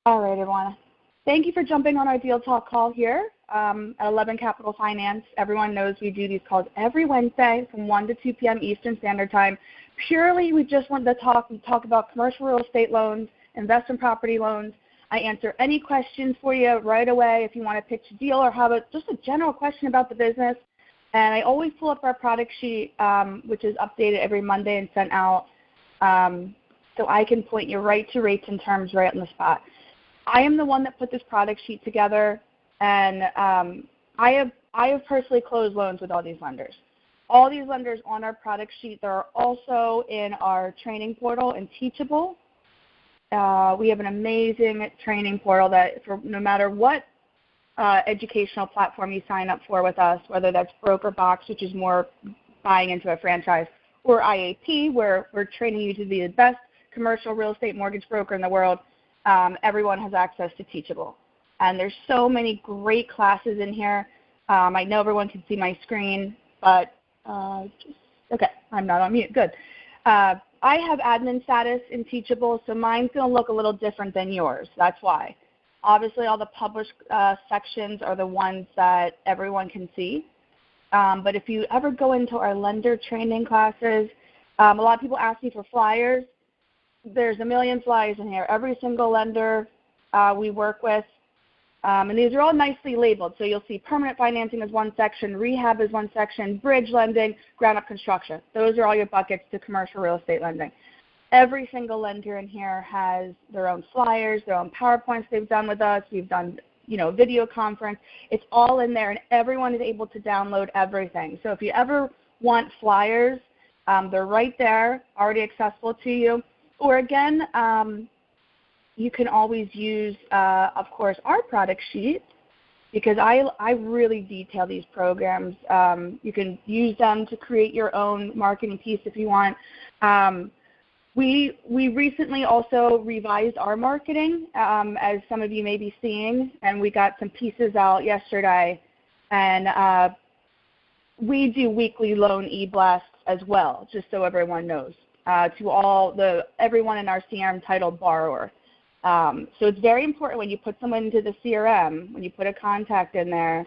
All right, everyone. Thank you for jumping on our Deal Talk call here at 11 Capital Finance. Everyone knows we do these calls every Wednesday from 1 to 2 p.m. Eastern Standard Time. Purely, we just want to talk about commercial real estate loans, investment property loans. I answer any questions for you right away if you want to pitch a deal or have just a general question about the business. And I always pull up our product sheet, which is updated every Monday and sent out, so I can point you right to rates and terms right on the spot. I am the one that put this product sheet together, and I have personally closed loans with all these lenders. All these lenders on our product sheet, they're also in our training portal in Teachable. We have an amazing training portal that for no matter what educational platform you sign up for with us, whether that's BrokerBox, which is more buying into a franchise, or IAP, where we're training you to be the best commercial real estate mortgage broker in the world, everyone has access to Teachable. And there's so many great classes in here. I know everyone can see my screen, but okay, I'm not on mute. Good. I have admin status in Teachable, so mine's going to look a little different than yours. That's why. Obviously, all the published sections are the ones that everyone can see. But if you ever go into our lender training classes, a lot of people ask me for flyers. There's a million flyers in here. Every single lender we work with, and these are all nicely labeled. So you'll see permanent financing as one section, rehab is one section, bridge lending, ground-up construction. Those are all your buckets to commercial real estate lending. Every single lender in here has their own flyers, their own PowerPoints they've done with us. We've done, video conference. It's all in there, and everyone is able to download everything. So if you ever want flyers, they're right there, already accessible to you. Or again, you can always use, of course, our product sheet, because I really detail these programs. You can use them to create your own marketing piece if you want. We recently also revised our marketing, as some of you may be seeing, and we got some pieces out yesterday. And we do weekly loan e-blasts as well, just so everyone knows, to everyone in our CRM titled borrower. So it's very important when you put someone into the CRM, when you put a contact in there,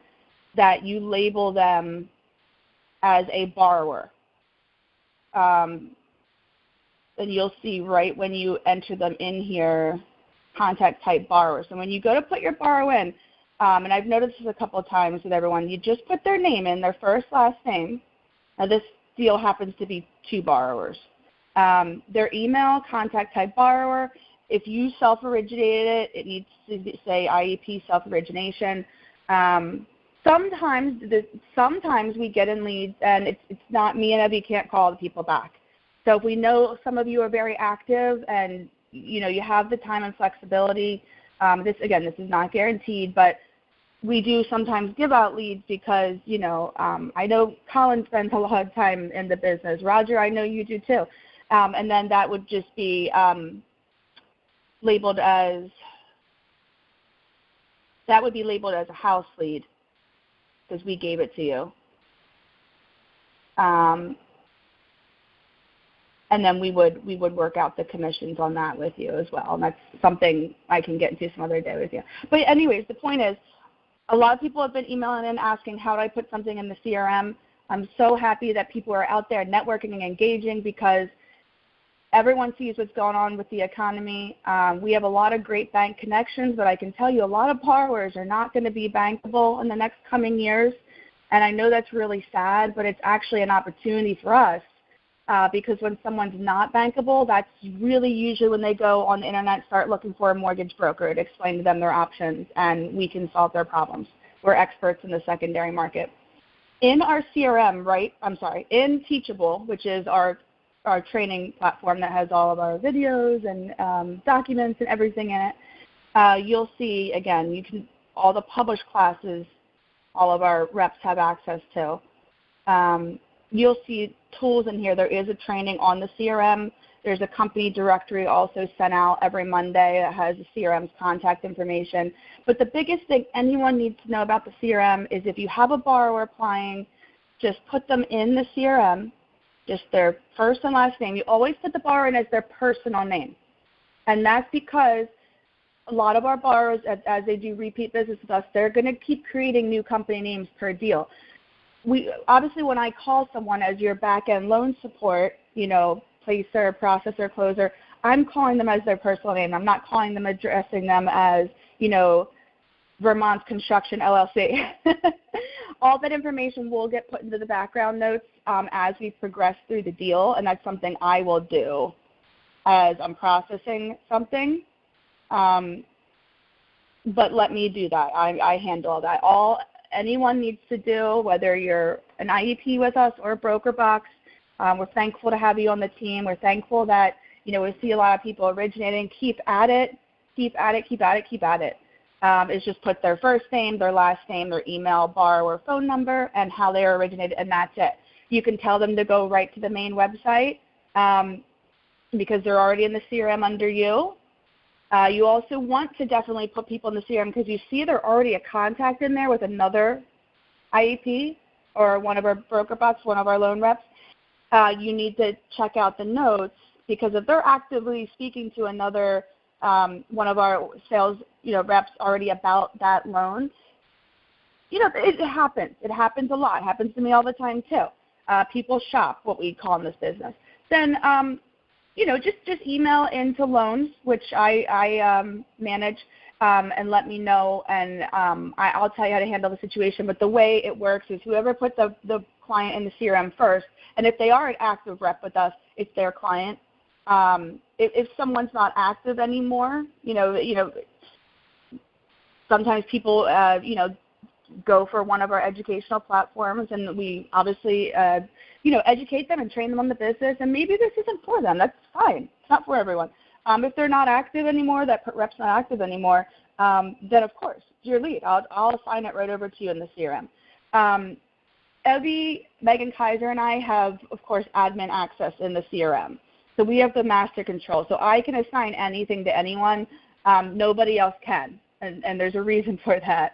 that you label them as a borrower. And you'll see right when you enter them in here, contact type borrower. So when you go to put your borrower in, and I've noticed this a couple of times with everyone, you just put their name in, their first, last name. Now this deal happens to be 2 borrowers. Their email, contact type borrower. If you self-originated it, it needs to say IEP self-origination. Sometimes we get in leads, and it's not me and Abby can't call the people back. So if we know some of you are very active and you have the time and flexibility, this is not guaranteed, but we do sometimes give out leads because I know Colin spends a lot of time in the business. Roger, I know you do too, and then that would just be labeled as a house lead because we gave it to you. And then we would work out the commissions on that with you as well. And that's something I can get into some other day with you. But anyways, the point is, a lot of people have been emailing in asking, how do I put something in the CRM? I'm so happy that people are out there networking and engaging because everyone sees what's going on with the economy. We have a lot of great bank connections, but I can tell you a lot of borrowers are not going to be bankable in the next coming years. And I know that's really sad, but it's actually an opportunity for us. Because when someone's not bankable, that's really usually when they go on the internet, start looking for a mortgage broker to explain to them their options, and we can solve their problems. We're experts in the secondary market. In our CRM, in Teachable, which is our training platform that has all of our videos and documents and everything in it, you'll see, again, all the published classes all of our reps have access to. You'll see tools in here. There is a training on the CRM. There's a company directory also sent out every Monday that has the CRM's contact information. But the biggest thing anyone needs to know about the CRM is if you have a borrower applying, just put them in the CRM, just their first and last name. You always put the borrower in as their personal name. And that's because a lot of our borrowers, as they do repeat business with us, they're going to keep creating new company names per deal. We obviously, when I call someone as your back-end loan support, placer, processor, closer, I'm calling them as their personal name. I'm not calling them, addressing them as, Vermont's Construction LLC. All that information will get put into the background notes as we progress through the deal, and that's something I will do as I'm processing something. But let me do that. I handle all that. All anyone needs to do, whether you're an IEP with us or a broker box, we're thankful to have you on the team. We're thankful that, we see a lot of people originating. Keep at it. Keep at it. Keep at it. Keep at it. Is just put their first name, their last name, their email, borrower phone number, and how they originated, and that's it. You can tell them to go right to the main website because they're already in the CRM under you. You also want to definitely put people in the CRM because you see they're already a contact in there with another IEP or one of our broker bots, one of our loan reps. You need to check out the notes because if they're actively speaking to another one of our sales reps already about that loan, it happens. It happens a lot. It happens to me all the time too. People shop, what we call in this business. Then just email into loans, which I manage, and let me know, and I'll tell you how to handle the situation. But the way it works is whoever put the client in the CRM first, and if they are an active rep with us, it's their client. If someone's not active anymore, sometimes people, go for one of our educational platforms, and we obviously, educate them and train them on the business. And maybe this isn't for them. That's fine. It's not for everyone. If they're not active anymore, that rep's not active anymore, then of course, it's your lead. I'll assign it right over to you in the CRM. Evie, Megan Kaiser, and I have, of course, admin access in the CRM. So we have the master control. So I can assign anything to anyone. Nobody else can, and there's a reason for that.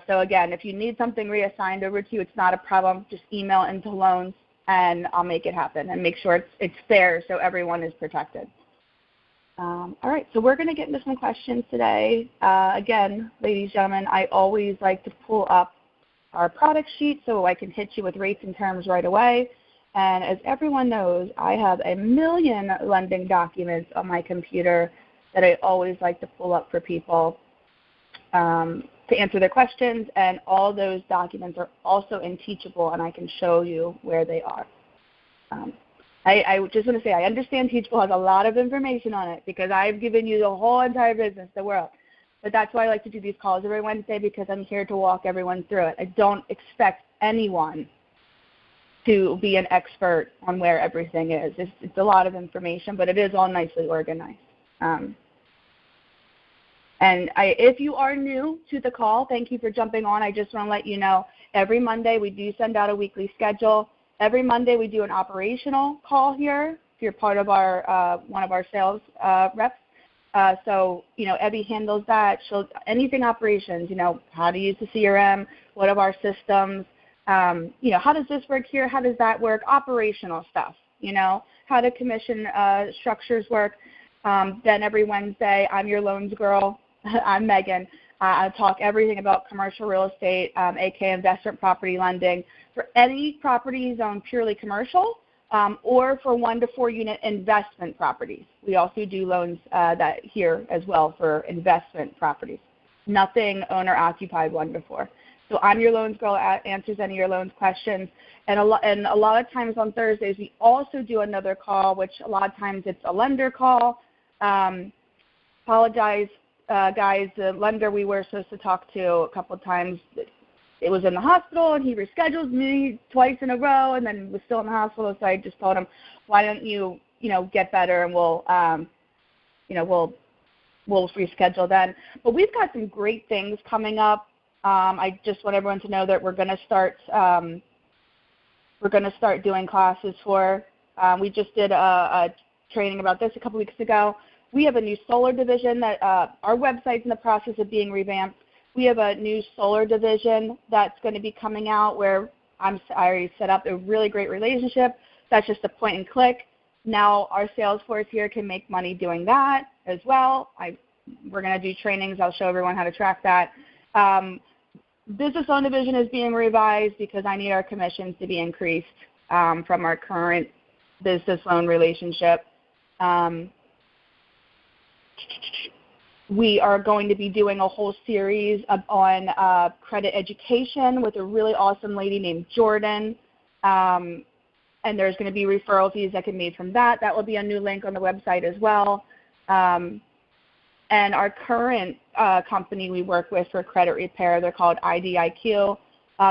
So again, if you need something reassigned over to you, it's not a problem. Just email into loans, and I'll make it happen and make sure it's fair so everyone is protected. All right, so we're going to get into some questions today. Again, ladies and gentlemen, I always like to pull up our product sheet so I can hit you with rates and terms right away. And as everyone knows, I have a million lending documents on my computer that I always like to pull up for people to answer their questions, and all those documents are also in Teachable, and I can show you where they are. I just want to say I understand Teachable has a lot of information on it because I've given you the whole entire business, the world. But that's why I like to do these calls every Wednesday, because I'm here to walk everyone through it. I don't expect anyone to be an expert on where everything is. It's a lot of information, but it is all nicely organized. And if you are new to the call, thank you for jumping on. I just want to let you know, every Monday we do send out a weekly schedule. Every Monday we do an operational call here if you're part of our one of our sales reps. So, Evie handles that. Anything operations, how to use the CRM, what are our systems, how does this work here, how does that work, operational stuff, how do commission structures work. Then every Wednesday, I'm your loans girl. I'm Megan. I talk everything about commercial real estate, aka investment property lending, for any property zone purely commercial, or for 1 to 4 unit investment properties. We also do loans that here as well for investment properties. Nothing owner occupied 1 to 4. So I'm your loans girl, answers any of your loans questions. And a lot of times on Thursdays, we also do another call, which a lot of times it's a lender call. Apologize, guys, the lender we were supposed to talk to a couple of times, it was in the hospital, and he rescheduled me twice in a row, and then was still in the hospital. So I just told him, why don't you, get better, and we'll reschedule then. But we've got some great things coming up. I just want everyone to know that we're going to start doing classes for. We just did a training about this a couple weeks ago. We have a new solar division that our website's in the process of being revamped. We have a new solar division that's going to be coming out where I already set up a really great relationship. That's just a point and click. Now our sales force here can make money doing that as well. I We're going to do trainings. I'll show everyone how to track that. Business loan division is being revised because I need our commissions to be increased from our current business loan relationship. We are going to be doing a whole series on credit education with a really awesome lady named Jordan. And there's going to be referral fees that can be made from that. That will be a new link on the website as well. And our current company we work with for credit repair, they're called IDIQ.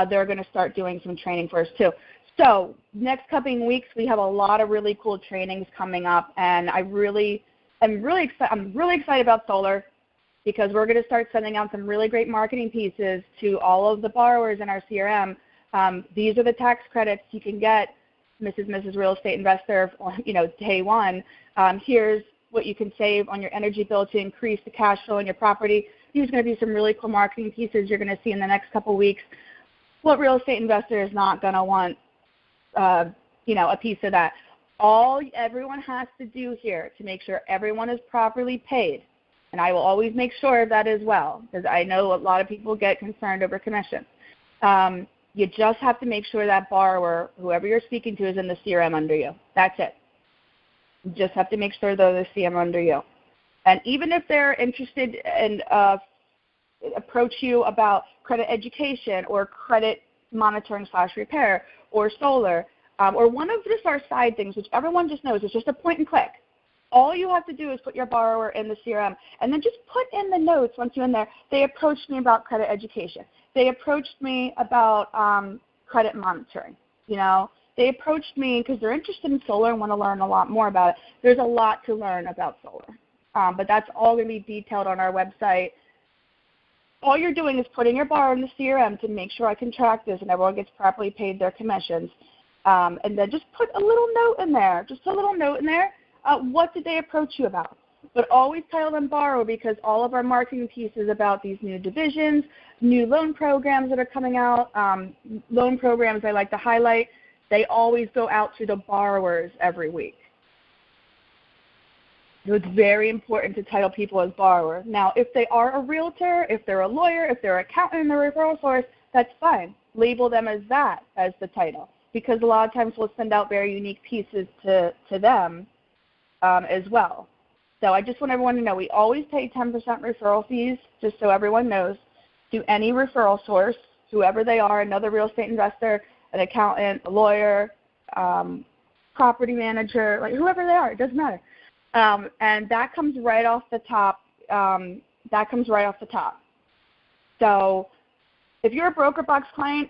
They're going to start doing some training for us too. So next coming weeks, we have a lot of really cool trainings coming up, and I'm really excited about solar because we're going to start sending out some really great marketing pieces to all of the borrowers in our CRM. These are the tax credits you can get, Mrs. Real Estate Investor, day one. Here's what you can save on your energy bill to increase the cash flow in your property. These are going to be some really cool marketing pieces you're going to see in the next couple weeks. What real estate investor is not going to want, a piece of that? All everyone has to do here to make sure everyone is properly paid, and I will always make sure of that as well, because I know a lot of people get concerned over commission. You just have to make sure that borrower, whoever you're speaking to, is in the CRM under you. That's it. You just have to make sure they're the CRM under you. And even if they're interested in approach you about credit education or credit monitoring / repair or solar, or one of just our side things, which everyone just knows is just a point and click. All you have to do is put your borrower in the CRM, and then just put in the notes once you're in there. They approached me about credit education. They approached me about credit monitoring. They approached me because they're interested in solar and want to learn a lot more about it. There's a lot to learn about solar, but that's all going to be detailed on our website. All you're doing is putting your borrower in the CRM to make sure I can track this and everyone gets properly paid their commissions. And then just put a little note in there, what did they approach you about? But always title them borrower, because all of our marketing pieces about these new divisions, new loan programs that are coming out, loan programs I like to highlight, they always go out to the borrowers every week. So it's very important to title people as borrower. Now, if they are a realtor, if they're a lawyer, if they're an accountant in the referral source, that's fine. Label them as that, as the title, because a lot of times we'll send out very unique pieces to them as well. So I just want everyone to know we always pay 10% referral fees, just so everyone knows, to any referral source, whoever they are, another real estate investor, an accountant, a lawyer, property manager, like whoever they are, it doesn't matter. And that comes right off the top. So if you're a broker box client,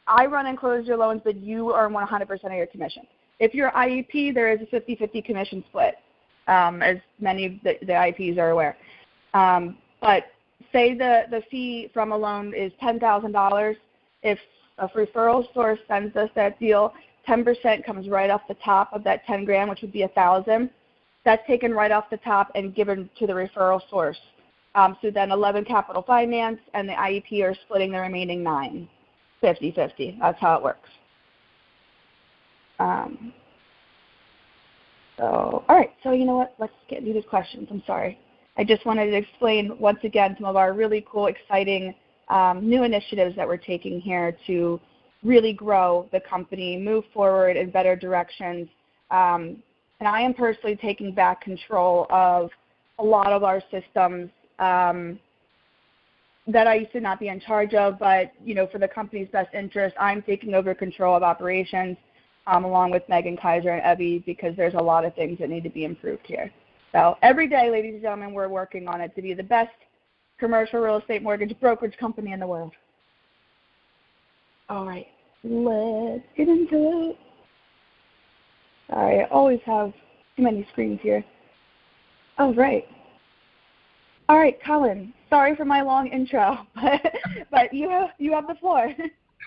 I run and close your loans, but you earn 100% of your commission. If you're IEP, there is a 50-50 commission split, as many of the IEPs are aware. But say the fee from a loan is $10,000. If a referral source sends us that deal, 10% comes right off the top of that 10 grand, which would be $1,000. That's taken right off the top and given to the referral source. So then 11 Capital Finance and the IEP are splitting the remaining 9, 50-50. That's how it works. All right, so you know what? Let's get into these questions. I'm sorry. I just wanted to explain once again some of our really cool, exciting new initiatives that we're taking here to really grow the company, move forward in better directions. And I am personally taking back control of a lot of our systems that I used to not be in charge of, but for the company's best interest, I'm taking over control of operations along with Megan Kaiser and Evie, because there's a lot of things that need to be improved here. So every day, ladies and gentlemen, we're working on it to be the best commercial real estate mortgage brokerage company in the world. All right, let's get into it. Sorry, I always have too many screens here. Oh, right. All right, Colin, sorry for my long intro, but you have the floor.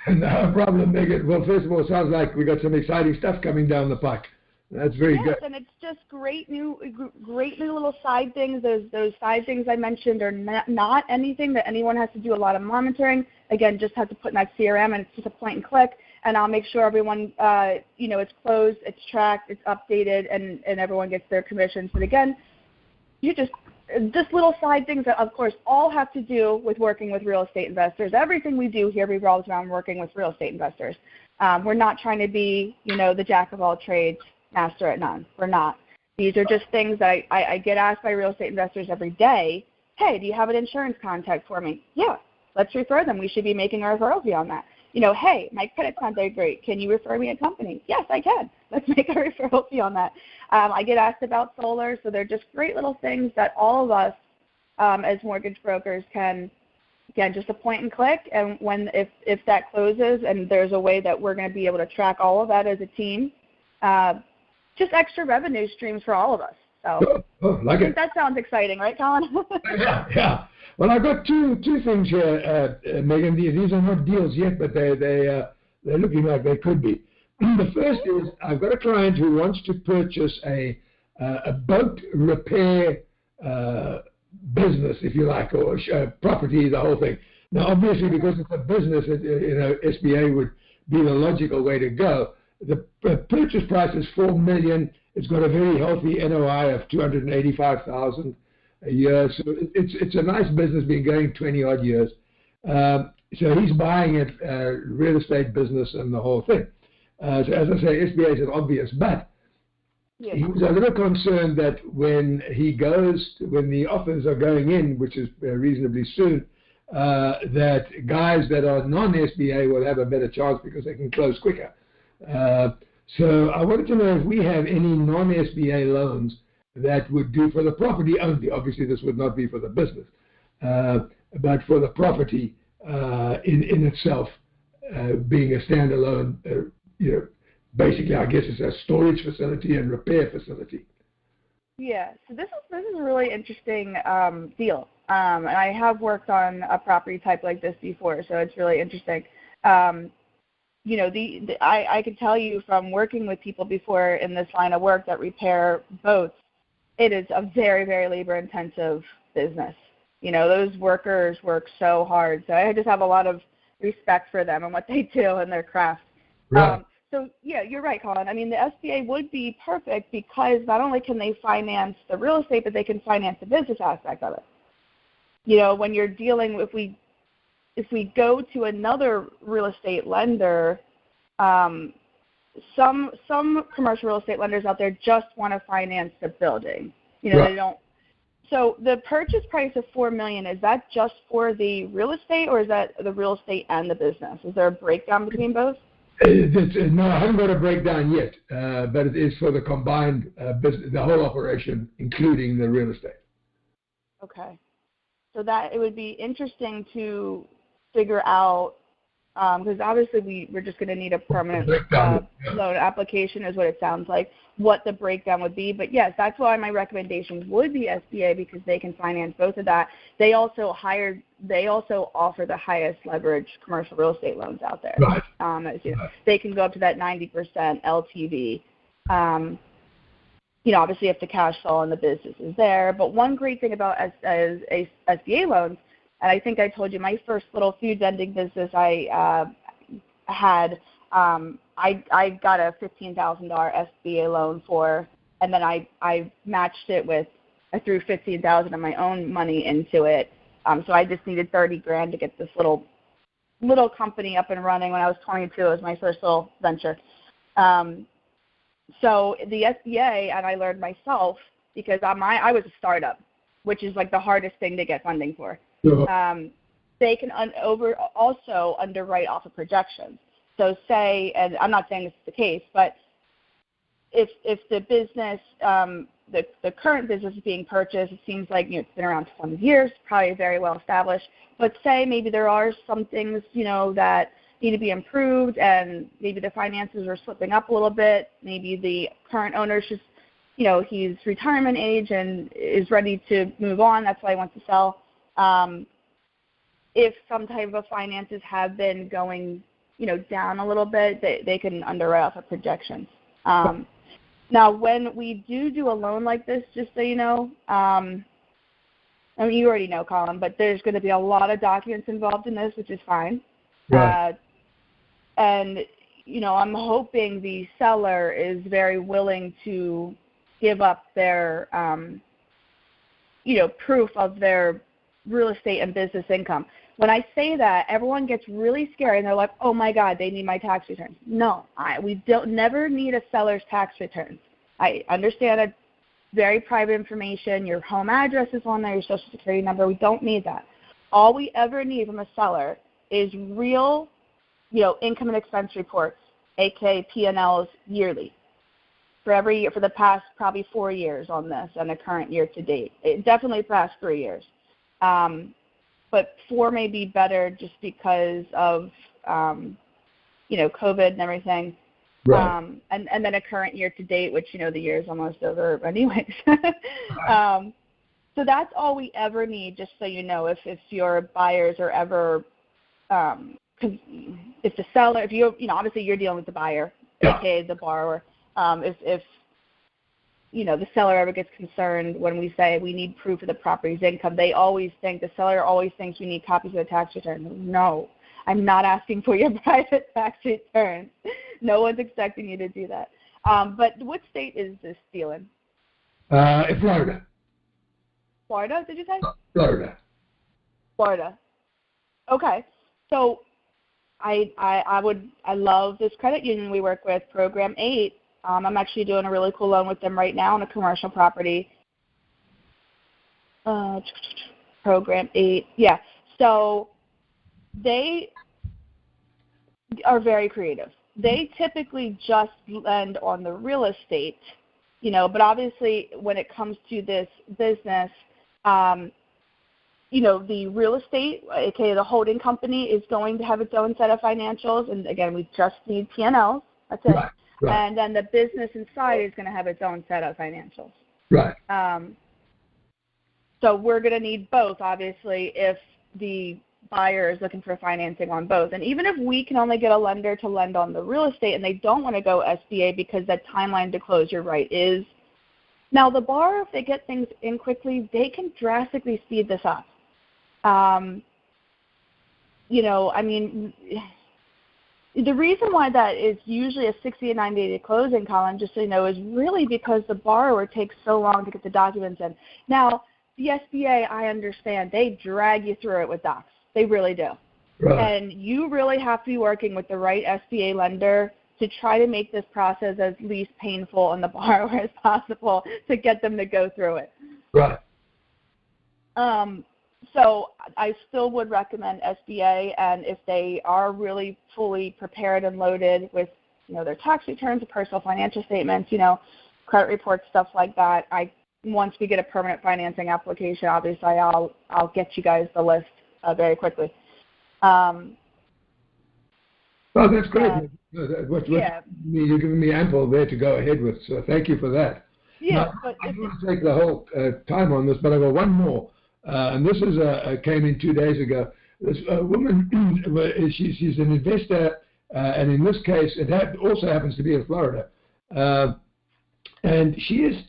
No problem, Megan. Well, first of all, it sounds like we got some exciting stuff coming down the pike. That's very good. Yes, and it's just great new little side things. Those side things I mentioned are not anything that anyone has to do a lot of monitoring. Again, just have to put in that CRM, and it's just a point and click, and I'll make sure everyone, it's closed, it's tracked, it's updated, and everyone gets their commissions. But again, you just just little side things that, of course, all have to do with working with real estate investors. Everything we do here revolves around working with real estate investors. We're not trying to be, the jack of all trades, master at none. We're not. These are just things that I get asked by real estate investors every day. Hey, do you have an insurance contact for me? Yeah, let's refer them. We should be making a referral fee on that. Hey, my credit's not that great. Can you refer me a company? Yes, I can. Let's make a referral fee on that. I get asked about solar, so they're just great little things that all of us as mortgage brokers can, again, just a point and click. And if that closes and there's a way that we're going to be able to track all of that as a team, just extra revenue streams for all of us. So I think that sounds exciting, right, Colin? Yeah. Well, I've got two things here, Megan. These are not deals yet, but they're looking like they could be. The first is I've got a client who wants to purchase a boat repair business, if you like, or property, the whole thing. Now, obviously, because it's a business, SBA would be the logical way to go. The purchase price is $4 million. It's got a very healthy NOI of $285,000 a year. So it's a nice business, been going 20-odd years. So he's buying it, real estate business and the whole thing. So as I say, SBA is an obvious, but he was a little concerned that when the offers are going in, which is reasonably soon, that guys that are non-SBA will have a better chance because they can close quicker. So I wanted to know if we have any non-SBA loans that would do for the property only. Obviously, this would not be for the business, but for the property in itself, being a standalone, basically, I guess it's a storage facility and repair facility. Yeah, so this is a really interesting deal. And I have worked on a property type like this before, so it's really interesting. I can tell you from working with people before in this line of work that repair boats, it is a very, very labor-intensive business. Those workers work so hard. So I just have a lot of respect for them and what they do and their craft. Right. So, yeah, you're right, Colin. I mean, the SBA would be perfect because not only can they finance the real estate, but they can finance the business aspect of it. When you're dealing, if we go to another real estate lender, some commercial real estate lenders out there just want to finance the building. Right. They don't. So the purchase price of $4 million, is that just for the real estate, or is that the real estate and the business? Is there a breakdown between both? No, I haven't got a breakdown yet, but it is for the combined business, the whole operation, including the real estate. Okay. So that it would be interesting to figure out, because obviously we're just going to need a permanent loan application is what it sounds like, what the breakdown would be. But yes, that's why my recommendation would be SBA, because they can finance both of that. They also offer the highest leverage commercial real estate loans out there. Right. They can go up to that 90% LTV. Obviously if the cash flow on the business is there. But one great thing about SBA loans, and I think I told you my first little food vending business I had, I got a $15,000 SBA loan for, and then I matched it I threw $15,000 of my own money into it. So I just needed $30,000 to get this little company up and running when I was 22. It was my first little venture. So the SBA, and I learned myself because I was a startup, which is like the hardest thing to get funding for. Sure. They can also underwrite off of projections. So say, and I'm not saying this is the case, but if the business, the current business is being purchased, it seems like it's been around 20 years, probably very well established. But say maybe there are some things that need to be improved, and maybe the finances are slipping up a little bit. Maybe the current owner's just, he's retirement age and is ready to move on. That's why he wants to sell. If some type of finances have been going, down a little bit, they can underwrite off of projections. Now, when we do a loan like this, just so you know, I mean, you already know, Colin, but there's going to be a lot of documents involved in this, which is fine. Right. And, I'm hoping the seller is very willing to give up their proof of their real estate and business income. When I say that, everyone gets really scared and they're like, oh my God, they need my tax returns. No, we never need a seller's tax returns. I understand it's very private information. Your home address is on there, your social security number. We don't need that. All we ever need from a seller is real, income and expense reports, aka P&Ls yearly, for every year, for the past probably 4 years on this and the current year to date. Definitely the past 3 years. But 4 may be better just because of, COVID and everything. Right. And then a current year to date, which, the year is almost over anyways. So that's all we ever need, just so you know, if your buyers are ever, if the seller, if you, obviously you're dealing with the buyer, aka the borrower. If the seller ever gets concerned when we say we need proof of the property's income, the seller always thinks we need copies of the tax return. No, I'm not asking for your private tax return. No one's expecting you to do that. But what state is this deal in? Florida. Florida, did you say? Florida. Florida. Okay. So I love this credit union we work with, Program 8. I'm actually doing a really cool loan with them right now on a commercial property. Program 8. Yeah. So they are very creative. They typically just lend on the real estate, but obviously when it comes to this business, the real estate, aka the holding company, is going to have its own set of financials. And again, we just need P&Ls. That's it. Right. And then the business inside is going to have its own set of financials. Right. So we're going to need both, obviously, if the buyer is looking for financing on both. And even if we can only get a lender to lend on the real estate and they don't want to go SBA because that timeline to close, you're right, is now the borrower, if they get things in quickly, they can drastically speed this up. The reason why that is usually a 60 to 90 day closing, Colin, just so you know, is really because the borrower takes so long to get the documents in. Now, the SBA, I understand, they drag you through it with docs. They really do. Right. And you really have to be working with the right SBA lender to try to make this process as least painful on the borrower as possible to get them to go through it. Right. So I still would recommend SBA, and if they are really fully prepared and loaded with, their tax returns, personal financial statements, credit reports, stuff like that, once we get a permanent financing application, obviously I'll get you guys the list very quickly. Oh, that's great. You're giving me ample there to go ahead with, so thank you for that. Yeah, now, but I don't want to take the whole time on this, but I got one more. And this is came in 2 days ago. This woman, she's an investor, and in this case, it also happens to be in Florida. And she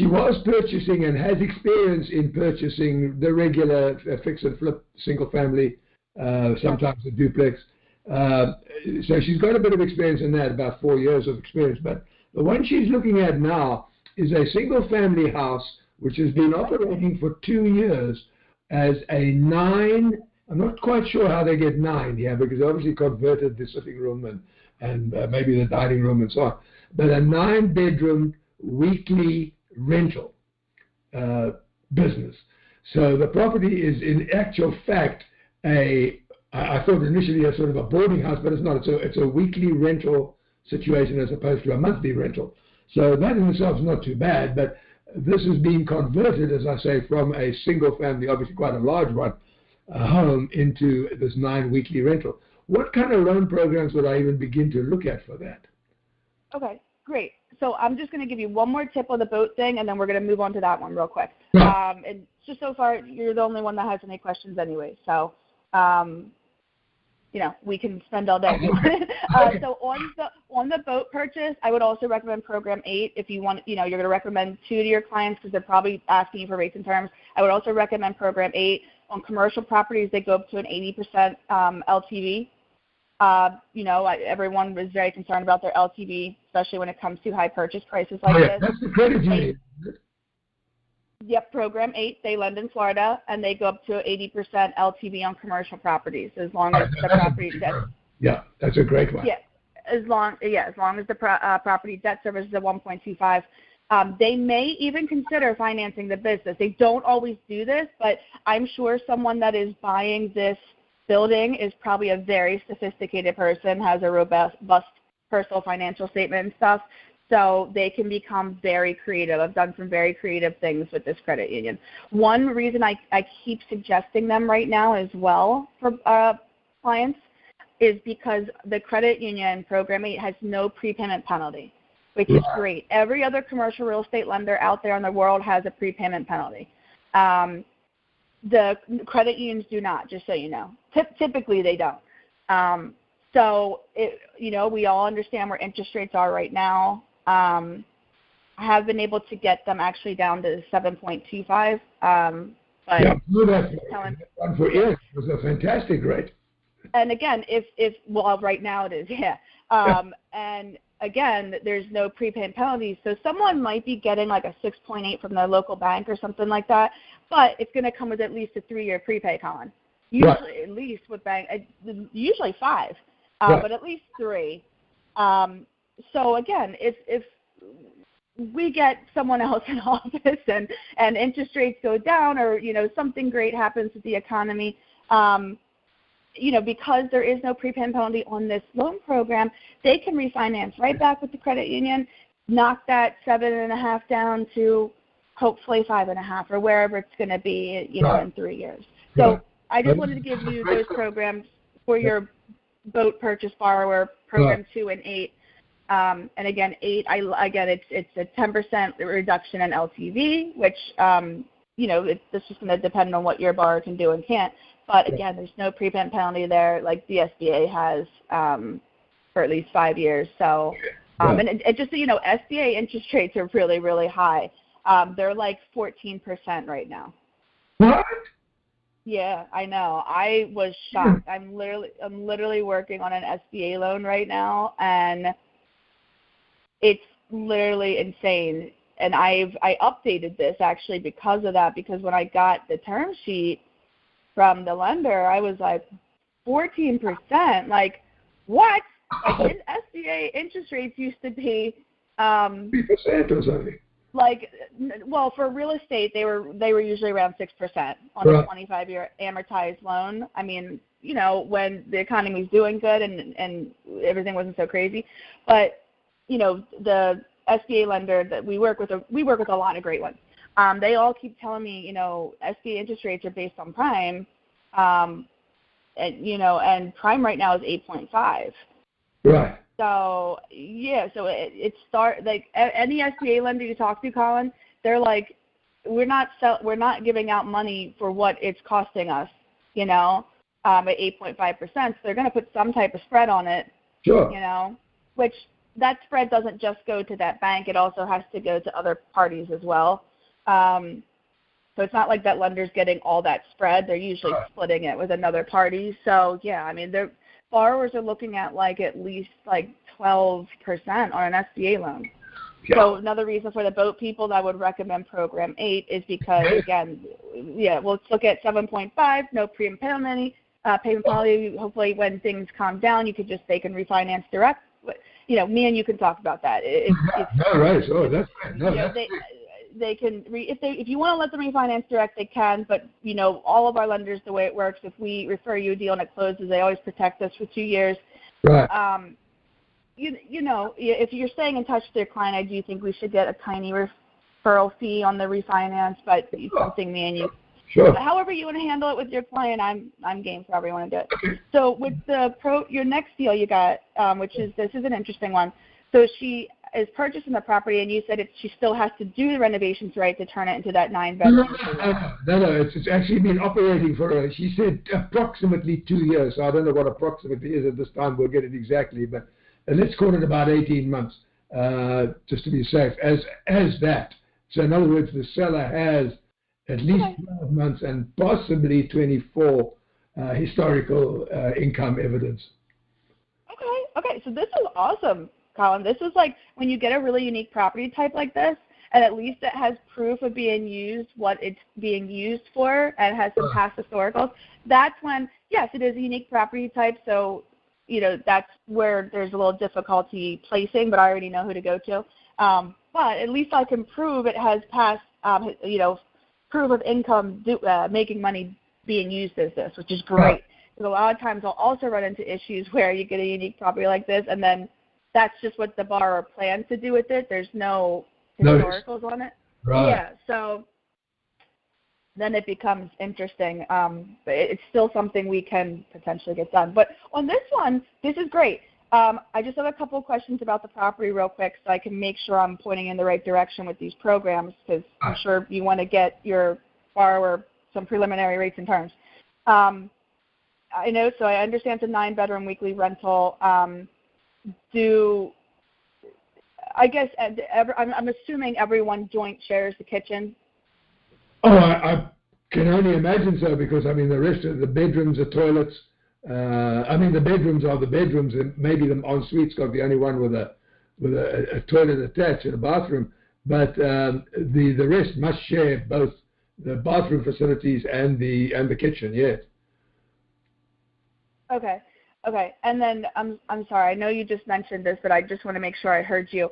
was purchasing and has experience in purchasing the regular fix and flip single family, sometimes a duplex. So she's got a bit of experience in that, about 4 years of experience. But the one she's looking at now is a single family house which has been operating for 2 years as a 9. I'm not quite sure how they get 9 here, because they obviously converted the sitting room and maybe the dining room and so on. But a 9-bedroom weekly rental business. So the property is in actual fact I thought initially a sort of a boarding house, but it's not. It's a weekly rental situation as opposed to a monthly rental. So that in itself is not too bad, but this is being converted, as I say, from a single family, obviously quite a large one, home into this 9 weekly rental. What kind of loan programs would I even begin to look at for that? Okay, great. So I'm just going to give you one more tip on the boat thing, and then we're going to move on to that one real quick. Right. And just so far, you're the only one that has any questions anyway. So, we can spend all day. So on the boat purchase, I would also recommend Program 8 if you want. You're going to recommend 2 to your clients because they're probably asking you for rates and terms. I would also recommend Program 8 on commercial properties. They go up to an 80% LTV. Everyone is very concerned about their LTV, especially when it comes to high purchase prices like this. That's the credit union. Yep, Program 8, they lend in Florida, and they go up to 80% LTV on commercial properties as long as the property debt. Yeah, that's a great one. Yeah, as long as the property debt service is at 1.25. They may even consider financing the business. They don't always do this, but I'm sure someone that is buying this building is probably a very sophisticated person, has a robust personal financial statement and stuff, so they can become very creative. I've done some very creative things with this credit union. One reason I keep suggesting them right now as well for clients is because the credit union Program 8 has no prepayment penalty, which is great. Every other commercial real estate lender out there in the world has a prepayment penalty. The credit unions do not, just so you know. Typically they don't. So, we all understand where interest rates are right now. I have been able to get them actually down to 7.25. But yeah, for years it was a fantastic rate. And again, right now it is, yeah. And again, there's no prepayment penalties. So someone might be getting like a 6.8 from their local bank or something like that, but it's going to come with at least a 3-year prepay, Colin. Usually, at least with bank, usually 5, but at least 3. So again, if we get someone else in office and interest rates go down, or something great happens with the economy, because there is no prepayment penalty on this loan program, they can refinance right back with the credit union, knock that 7.5 down to hopefully 5.5 or wherever it's going to be, in 3 years. So I just wanted to give you those programs for your boat purchase borrower, Program 2 and 8. And again, 8, it's a 10% reduction in LTV, which, it's just going to depend on what your borrower can do and can't. But again, there's no prepayment penalty there like the SBA has for at least 5 years. So, and just so you know, SBA interest rates are really, really high. They're like 14% right now. What? Yeah, I know. I was shocked. I'm literally working on an SBA loan right now, and it's literally insane. And I updated this actually because of that, because when I got the term sheet from the lender, I was like, 14%? Like, what? Like, SBA interest rates used to be 3% or something. Like, well, for real estate, they were usually around 6% on a 25-year amortized loan. I mean, when the economy was doing good and everything wasn't so crazy. But, the SBA lender that we work with a lot of great ones. They all keep telling me, SBA interest rates are based on prime, and prime right now is 8.5. Right. So it like any SBA lender you talk to, Colin, they're like, we're not giving out money for what it's costing us, at 8.5%. So they're going to put some type of spread on it, which that spread doesn't just go to that bank. It also has to go to other parties as well. So it's not like that lender's getting all that spread. They're usually splitting it with another party. So, I mean, their borrowers are looking at at least 12% on an SBA loan. Yeah. So another reason for the boat people that I would recommend Program 8 is because, again, let's look at 7.5, no payment penalty. Hopefully when things calm down, they can refinance direct. Me and you can talk about that. Right. Oh, that's right. No, they can if you want to let them refinance direct, they can. But all of our lenders, the way it works, if we refer you a deal and it closes, they always protect us for 2 years. Right. If you're staying in touch with your client, I do think we should get a tiny referral fee on the refinance, but it's something me and you. Sure. But however you want to handle it with your client, I'm game for however you want to do it. Okay. So with your next deal you got, this is an interesting one. So she is purchasing the property, and you said she still has to do the renovations, right, to turn it into that 9-bedroom. No, it's actually been operating for, she said, approximately 2 years. So I don't know what approximately is at this time. We'll get it exactly, but let's call it about 18 months, just to be safe, as that. So in other words, the seller has at least 12 months and possibly 24 historical income evidence. Okay, so this is awesome, Colin. This is like when you get a really unique property type like this, and at least it has proof of being used, what it's being used for, and has some past historicals, that's when, yes, it is a unique property type, so, that's where there's a little difficulty placing, but I already know who to go to. But at least I can prove it has past, proof of income, making money being used as this, which is great. Because a lot of times I'll also run into issues where you get a unique property like this, and then that's just what the borrower plans to do with it. There's no historicals on it. Right. Yeah, so then it becomes interesting. But it's still something we can potentially get done. But on this one, this is great. I just have a couple of questions about the property real quick so I can make sure I'm pointing in the right direction with these programs, because I'm sure you want to get your borrower some preliminary rates and terms. I know, so I understand it's a 9-bedroom weekly rental. I'm assuming everyone joint shares the kitchen? Oh, I can only imagine so, because, the rest of the bedrooms are toilets. The bedrooms are the bedrooms, and maybe the en-suite's got the only one with a toilet attached and a bathroom. But the rest must share both the bathroom facilities and the kitchen, yes. Okay. And then I'm sorry, I know you just mentioned this, but I just want to make sure I heard you.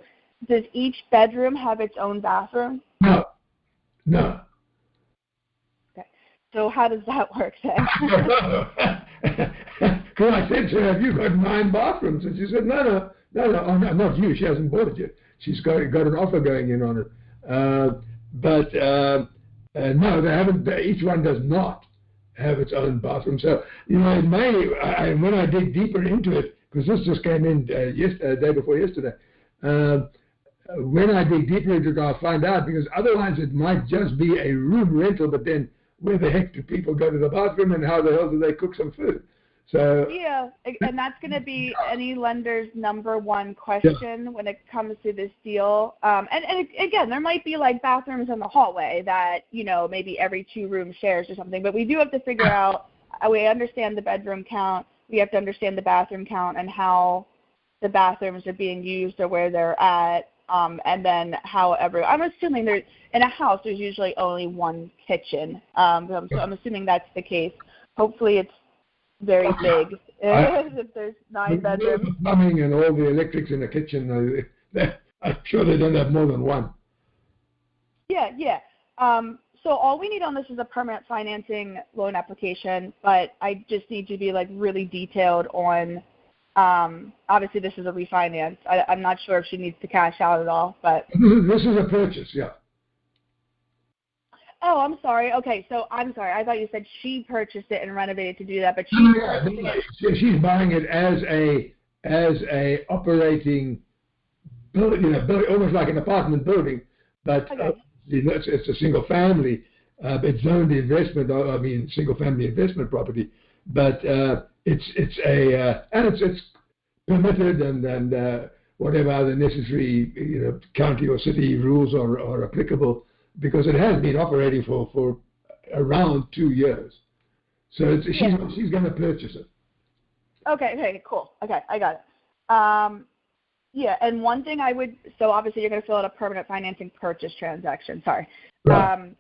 Does each bedroom have its own bathroom? No. Okay. So how does that work then? Well, I said to her, "Have you got 9 bathrooms?" And she said, No, not you. She hasn't bought it yet. She's got an offer going in on it. No, they haven't. Each one does not have its own bathroom. So, it may, when I dig deeper into it, because this just came in day before yesterday, when I dig deeper into it, I'll find out, because otherwise it might just be a room rental, but then where the heck do people go to the bathroom, and how the hell do they cook some food? So yeah, and that's going to be any lender's number one question when it comes to this deal. And again, there might be like bathrooms in the hallway that, maybe every 2 rooms shares or something, but we do have to figure out, we understand the bedroom count, we have to understand the bathroom count and how the bathrooms are being used or where they're at, and then I'm assuming in a house there's usually only one kitchen, so I'm assuming that's the case. Hopefully it's very big. If there's 9 bedrooms. The plumbing and all the electrics in the kitchen, I'm sure they don't have more than one. Yeah. So all we need on this is a permanent financing loan application, but I just need to be like really detailed on, obviously this is a refinance. I'm not sure if she needs to cash out at all, but. This is a purchase, yeah. Oh, I'm sorry. Okay, so I'm sorry. I thought you said she purchased it and renovated to do that, but she's buying it as a operating building, almost like an apartment building, but it's a single family. It's zoned investment. Single family investment property, but it's permitted and whatever other necessary county or city rules are applicable, because it has been operating for around 2 years. So she's going to purchase it. Okay, cool. Okay, I got it. Yeah, and one thing so obviously you're going to fill out a permanent financing purchase transaction. Sorry. Right.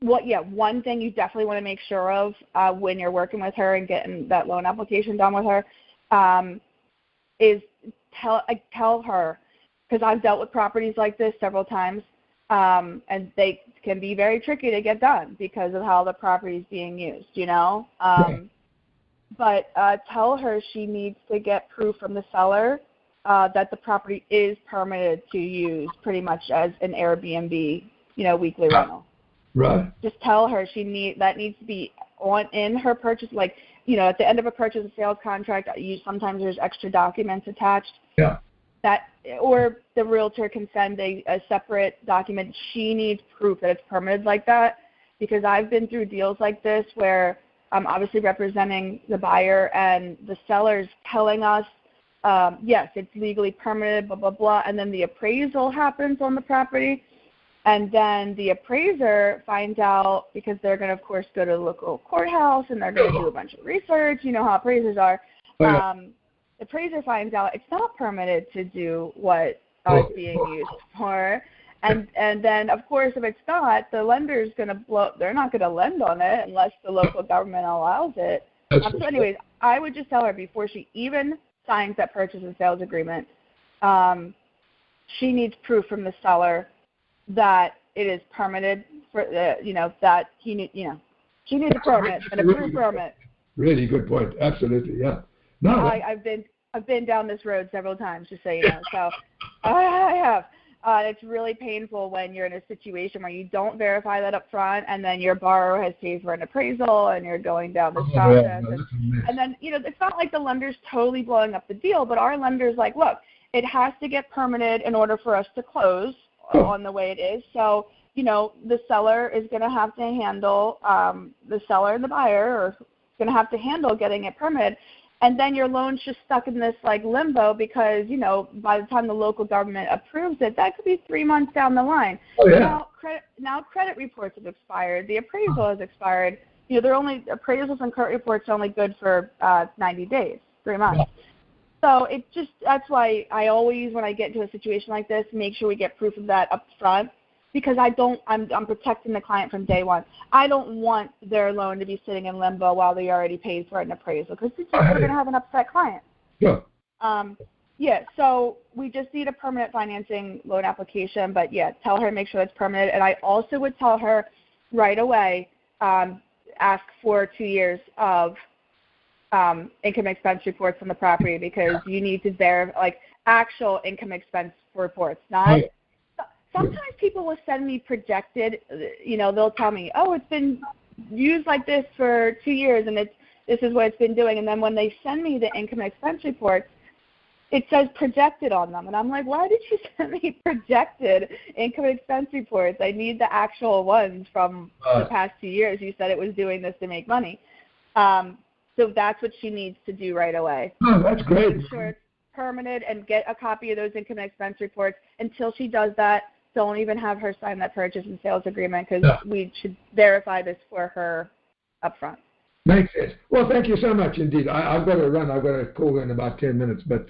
One thing you definitely want to make sure of when you're working with her and getting that loan application done with her is tell her, because I've dealt with properties like this several times, and they can be very tricky to get done because of how the property is being used, Right. But tell her she needs to get proof from the seller that the property is permitted to use pretty much as an Airbnb, weekly rental. Right. Just tell her that needs to be in her purchase, like, at the end of a purchase and sales contract, sometimes there's extra documents attached. Yeah. Or the realtor can send a separate document. She needs proof that it's permitted like that, because I've been through deals like this where I'm obviously representing the buyer and the seller's telling us, yes, it's legally permitted, blah, blah, blah, and then the appraisal happens on the property, and then the appraiser finds out, because they're going to, of course, go to the local courthouse and they're going to do a bunch of research. You know how appraisers are. The appraiser finds out it's not permitted to do what it's being used for, And then, of course, if it's not, the lender's going to blow. They're not going to lend on it unless the local government allows it. So anyways, I would just tell her before she even signs that purchase and sales agreement, she needs proof from the seller that it is permitted for that she needs a permit, an approved permit. Really good point. Absolutely, yeah. No, I've been down this road several times, just so you know. So I have. It's really painful when you're in a situation where you don't verify that up front, and then your borrower has paid for an appraisal, and you're going down this process. And then, it's not like the lender's totally blowing up the deal, but our lender's like, look, it has to get permitted in order for us to close on the way it is. So, the seller is going to have to handle, the seller and the buyer are going to have to handle getting it permitted. And then your loan's just stuck in this limbo because, by the time the local government approves it, that could be 3 months down the line. Oh, yeah. Now credit reports have expired. The appraisal has expired. Appraisals and credit reports are only good for 90 days, 3 months. Yeah. So that's why I always, when I get into a situation like this, make sure we get proof of that up front. Because I'm protecting the client from day one. I don't want their loan to be sitting in limbo while they already paid for an appraisal, because we're going to have an upset client. Yeah. So we just need a permanent financing loan application, but tell her to make sure it's permanent. And I also would tell her right away, ask for 2 years of income expense reports on the property, because you need to verify, actual income expense reports, not. Sometimes people will send me projected, they'll tell me, oh, it's been used like this for 2 years and this is what it's been doing. And then when they send me the income expense reports, it says projected on them. And I'm like, why did you send me projected income expense reports? I need the actual ones from the past 2 years. You said it was doing this to make money. So that's what she needs to do right away. Oh, that's great. Make sure it's permanent and get a copy of those income expense reports. Until she does that, don't even have her sign that purchase and sales agreement, because we should verify this for her up front. Makes sense. Well, thank you so much indeed. I've got to run. I've got a call in about 10 minutes, but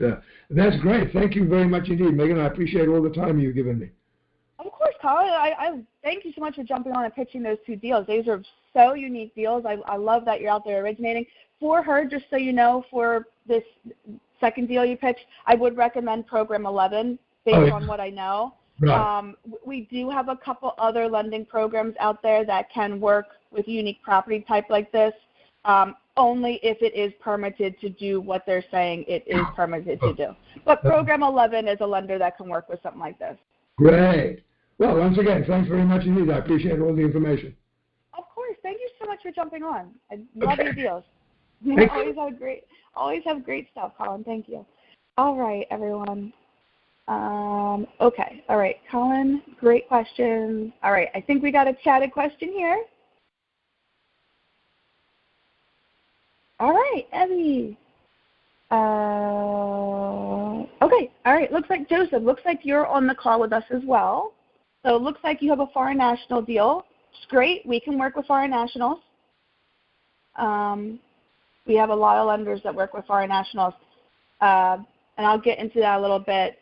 that's great. Thank you very much indeed, Megan. I appreciate all the time you've given me. Of course, Colin. I thank you so much for jumping on and pitching those 2 deals. These are so unique deals. I love that you're out there originating. For her, just so you know, for this second deal you pitched, I would recommend Program 11 based on what I know. Right. We do have a couple other lending programs out there that can work with unique property type like this, only if it is permitted to do what they're saying it is permitted to do. But Program 11 is a lender that can work with something like this. Great. Well, once again, thanks very much indeed. I appreciate all the information. Of course. Thank you so much for jumping on. I love your deals. Always have great stuff, Colin. Thank you. All right, everyone. Okay. All right, Colin, great questions. All right, I think we got a chatted question here. All right, Evie. Okay, all right, looks like Joseph, you're on the call with us as well. So it looks like you have a foreign national deal. It's great. We can work with foreign nationals. We have a lot of lenders that work with foreign nationals, and I'll get into that a little bit.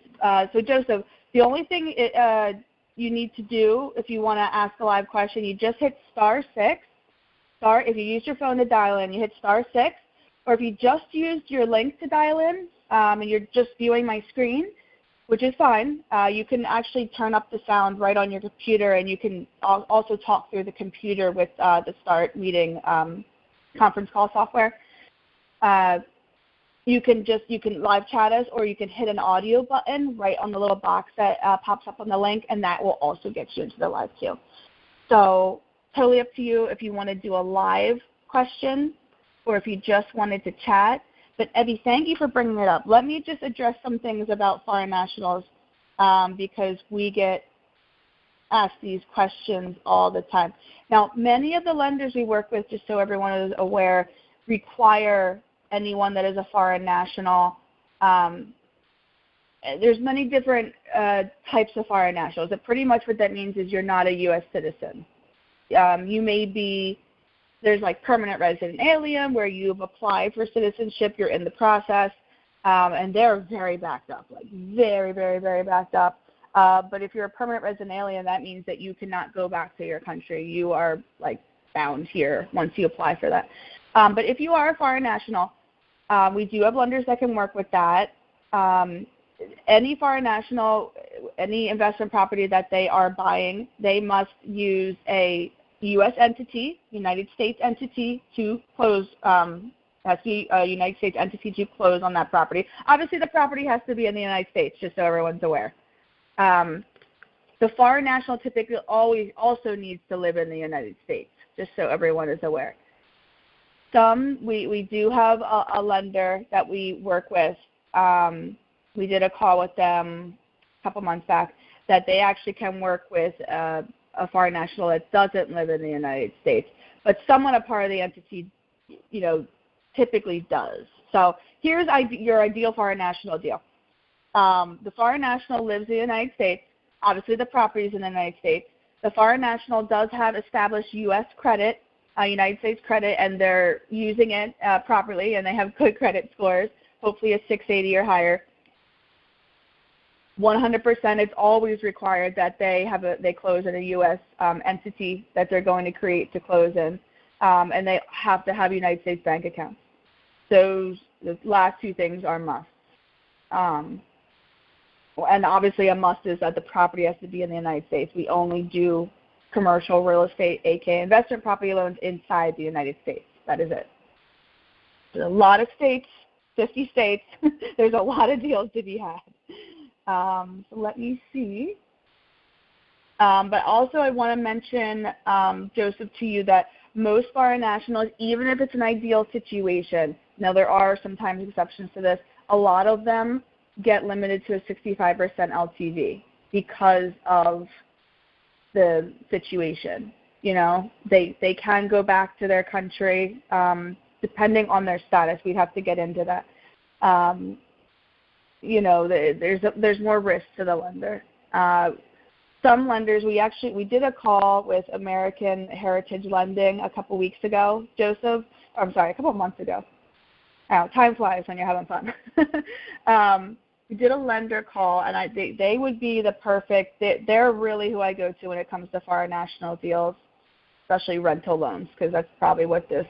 So, Joseph, the only thing you need to do if you want to ask a live question, you just hit *6. If you use your phone to dial in, you hit *6. Or if you just used your link to dial in and you're just viewing my screen, which is fine, you can actually turn up the sound right on your computer, and you can also talk through the computer with the Start Meeting conference call software. You can live chat us, or you can hit an audio button right on the little box that pops up on the link, and that will also get you into the live queue. So totally up to you if you want to do a live question or if you just wanted to chat. But Evie, thank you for bringing it up. Let me just address some things about foreign nationals because we get asked these questions all the time. Now, many of the lenders we work with, just so everyone is aware, require anyone that is a foreign national. There's many different types of foreign nationals. But pretty much what that means is you're not a U.S. citizen. You may be, there's like permanent resident alien where you've applied for citizenship, you're in the process, and they're very backed up, like very, very, very backed up. But if you're a permanent resident alien, that means that you cannot go back to your country. You are like bound here once you apply for that. But if you are a foreign national, we do have lenders that can work with that. Any foreign national, any investment property that they are buying, they must use a U.S. entity, United States entity to close. Has to be a United States entity to close on that property. Obviously, the property has to be in the United States, just so everyone's aware. The foreign national typically always also needs to live in the United States, just so everyone is aware. We do have a lender that we work with. We did a call with them a couple months back that they actually can work with a foreign national that doesn't live in the United States, but someone a part of the entity, typically does. So here's your ideal foreign national deal. The foreign national lives in the United States. Obviously, the property is in the United States. The foreign national does have established U.S. credit, United States credit, and they're using it properly, and they have good credit scores, hopefully a 680 or higher. 100%, it's always required that they close in a U.S. Entity that they're going to create to close in, and they have to have United States bank accounts. The last two things are musts. And obviously a must is that the property has to be in the United States. We only do commercial real estate, aka investment property loans inside the United States. That is it. There's a lot of states, 50 states. There's a lot of deals to be had. So let me see. But also I want to mention, Joseph, to you that most foreign nationals, even if it's an ideal situation, now there are sometimes exceptions to this, a lot of them get limited to a 65% LTV because of the situation. They can go back to their country depending on their status. We'd have to get into that. There's more risk to the lender. Some lenders, we did a call with American Heritage Lending a couple weeks ago, Joseph. I'm sorry, a couple of months ago. Oh, time flies when you're having fun. We did a lender call, and they would be the perfect. They're really who I go to when it comes to foreign national deals, especially rental loans, because that's probably what this.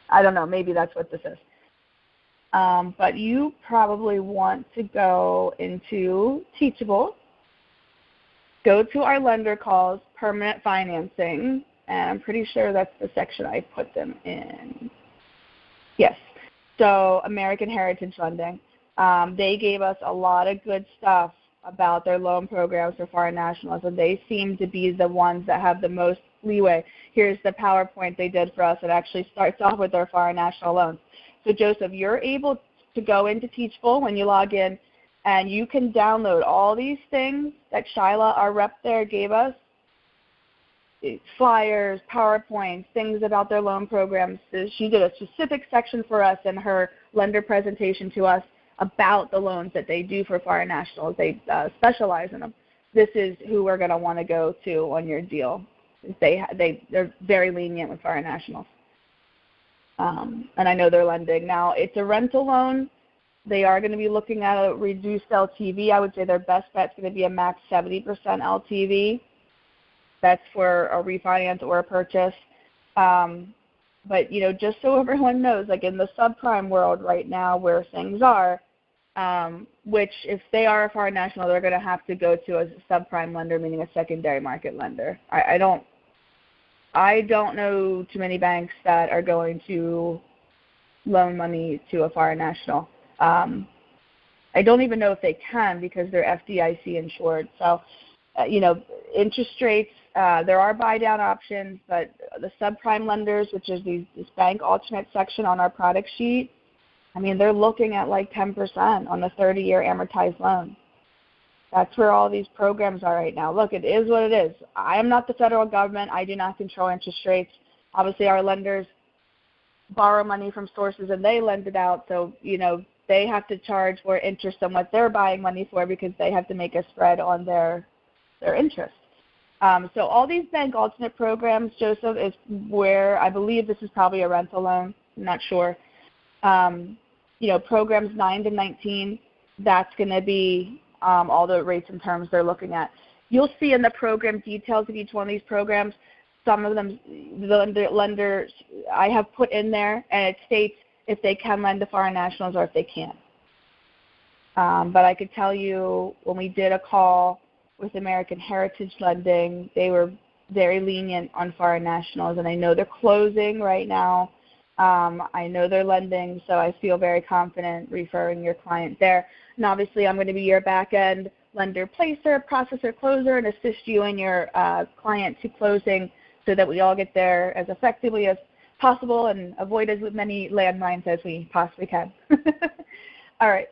I don't know. Maybe that's what this is. But you probably want to go into Teachable, go to our lender calls, permanent financing, and I'm pretty sure that's the section I put them in. Yes. So American Heritage Lending. They gave us a lot of good stuff about their loan programs for foreign nationals, and they seem to be the ones that have the most leeway. Here's the PowerPoint they did for us. It actually starts off with their foreign national loans. So, Joseph, you're able to go into Teachable when you log in, and you can download all these things that Shyla, our rep there, gave us, flyers, PowerPoints, things about their loan programs. She did a specific section for us in her lender presentation to us about the loans that they do for foreign nationals. They specialize in them. This is who we're going to want to go to on your deal. They're very lenient with foreign nationals. And I know they're lending. Now, it's a rental loan. They are going to be looking at a reduced LTV. I would say their best bet's going to be a max 70% LTV. That's for a refinance or a purchase. But, just so everyone knows, like in the subprime world right now where things are, which if they are a foreign national, they're going to have to go to a subprime lender, meaning a secondary market lender. I don't know too many banks that are going to loan money to a foreign national. I don't even know if they can because they're FDIC insured. So, interest rates, there are buy-down options, but the subprime lenders, which is this bank alternate section on our product sheet, they're looking at like 10% on a 30-year amortized loan. That's where all these programs are right now. Look, it is what it is. I am not the federal government. I do not control interest rates. Obviously, our lenders borrow money from sources and they lend it out. So, they have to charge more interest than what they're buying money for because they have to make a spread on their interest. So all these bank alternate programs, Joseph, is where I believe this is probably a rental loan. I'm not sure. Programs 9 to 19, that's going to be all the rates and terms they're looking at. You'll see in the program details of each one of these programs, some of them the lenders I have put in there, and it states if they can lend to foreign nationals or if they can't. But I could tell you when we did a call with American Heritage Lending, they were very lenient on foreign nationals, and I know they're closing right now. I know they're lending, so I feel very confident referring your client there. And obviously, I'm going to be your back-end lender placer, processor, closer, and assist you and your client to closing so that we all get there as effectively as possible and avoid as many landmines as we possibly can. All right.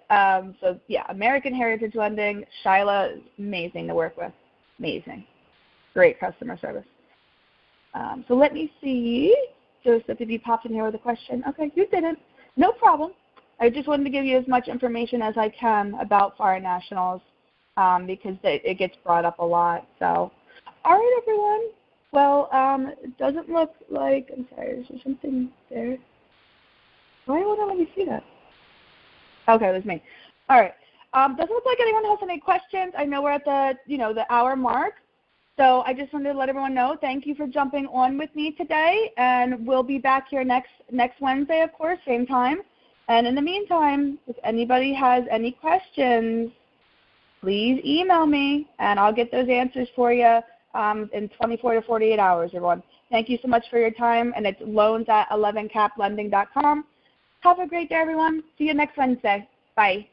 So, yeah, American Heritage Lending, Shyla is amazing to work with. Amazing. Great customer service. So let me see. Joseph, if you popped in here with a question. Okay, you didn't. No problem. I just wanted to give you as much information as I can about foreign nationals because it gets brought up a lot. So, all right, everyone. Well, it doesn't look like, I'm sorry, is there something there? Why won't I let me see that? Okay, it was me. All right. Doesn't look like anyone has any questions. I know we're at the, the hour mark. So I just wanted to let everyone know, thank you for jumping on with me today, and we'll be back here next Wednesday, of course, same time. And in the meantime, if anybody has any questions, please email me, and I'll get those answers for you in 24 to 48 hours, everyone. Thank you so much for your time, and it's loans@11caplending.com. Have a great day, everyone. See you next Wednesday. Bye.